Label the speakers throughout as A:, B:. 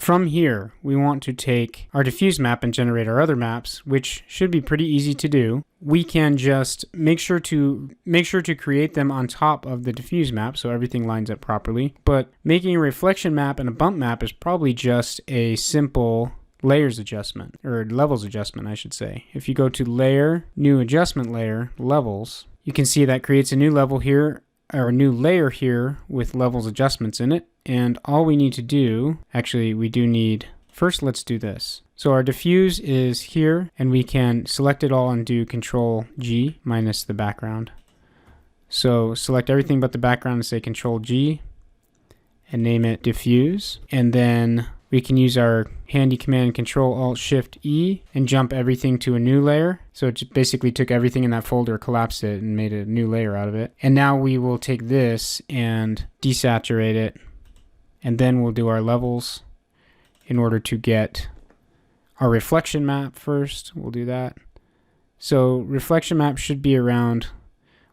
A: From here, we want to take our diffuse map and generate our other maps, which should be pretty easy to do. We can just make sure to create them on top of the diffuse map so everything lines up properly. But making a reflection map and a bump map is probably just a simple layers adjustment, or levels adjustment, I should say. If you go to Layer, New Adjustment Layer, Levels, you can see that creates a new level here, or a new layer here with levels adjustments in it. And all we need to do, actually we do need, first let's do this. So our diffuse is here, and we can select it all and do Control G minus the background. So select everything but the background and say Control G and name it diffuse. And then we can use our handy command Control Alt Shift E and jump everything to a new layer. So it just basically took everything in that folder, collapsed it, and made a new layer out of it. And now we will take this and desaturate it, and then we'll do our levels in order to get our reflection map first. We'll do that. So reflection map should be around,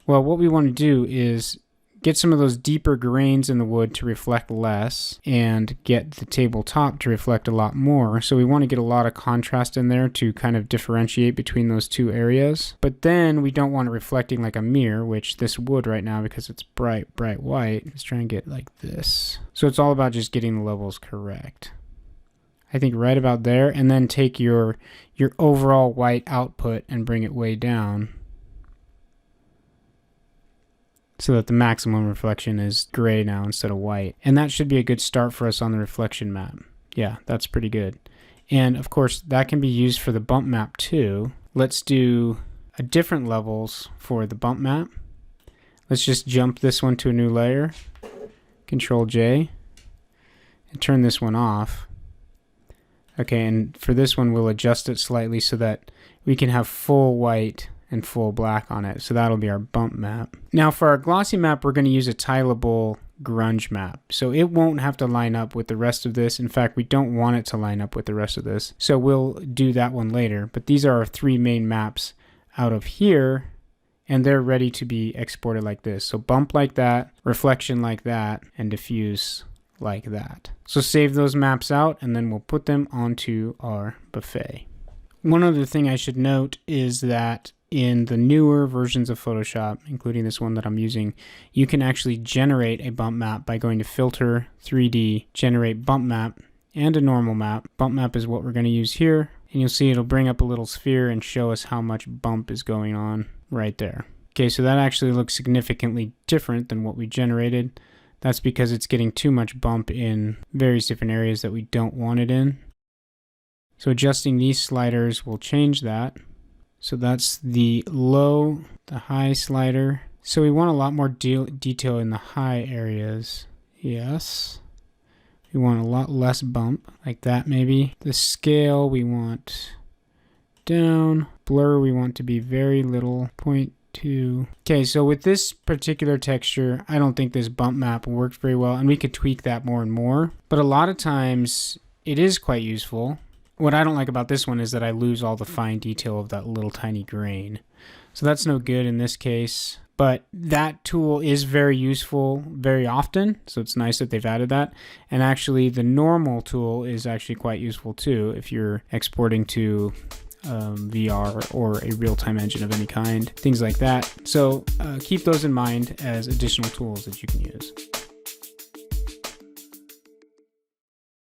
A: well, what we want to do is get some of those deeper grains in the wood to reflect less and get the tabletop to reflect a lot more. So we want to get a lot of contrast in there to kind of differentiate between those two areas. But then we don't want it reflecting like a mirror, which this wood right now, because it's bright white, let's try and get like this. So it's all about just getting the levels correct. I think right about there, and then take your overall white output and bring it way down, so that the maximum reflection is gray now instead of white. And that should be a good start for us on the reflection map. Yeah, that's pretty good. And of course, that can be used for the bump map too. Let's do a different levels for the bump map. Let's just jump this one to a new layer. Control J and turn this one off. Okay, and for this one, we'll adjust it slightly so that we can have full white and full black on it. So that'll be our bump map. Now for our glossy map, we're going to use a tileable grunge map. So it won't have to line up with the rest of this. In fact, we don't want it to line up with the rest of this. So we'll do that one later. But these are our three main maps out of here, and they're ready to be exported like this. So bump like that, reflection like that, and diffuse like that. So save those maps out, and then we'll put them onto our buffet. One other thing I should note is that in the newer versions of Photoshop, including this one that I'm using, you can actually generate a bump map by going to Filter, 3D, Generate Bump Map, and a normal map. Bump map is what we're going to use here, and you'll see it'll bring up a little sphere and show us how much bump is going on right there. Okay, so that actually looks significantly different than what we generated. That's because it's getting too much bump in various different areas that we don't want it in. So adjusting these sliders will change that. So that's the low, the high slider. So we want a lot more detail in the high areas. Yes. We want a lot less bump, like that maybe. The scale we want down. Blur we want to be very little, 0.2. Okay, so with this particular texture, I don't think this bump map worked very well, and we could tweak that more and more. But a lot of times it is quite useful. What I don't like about this one is that I lose all the fine detail of that little tiny grain. So that's no good in this case. But that tool is very useful very often, so it's nice that they've added that. And actually the normal tool is actually quite useful too if you're exporting to VR or a real-time engine of any kind, things like that. So keep those in mind as additional tools that you can use.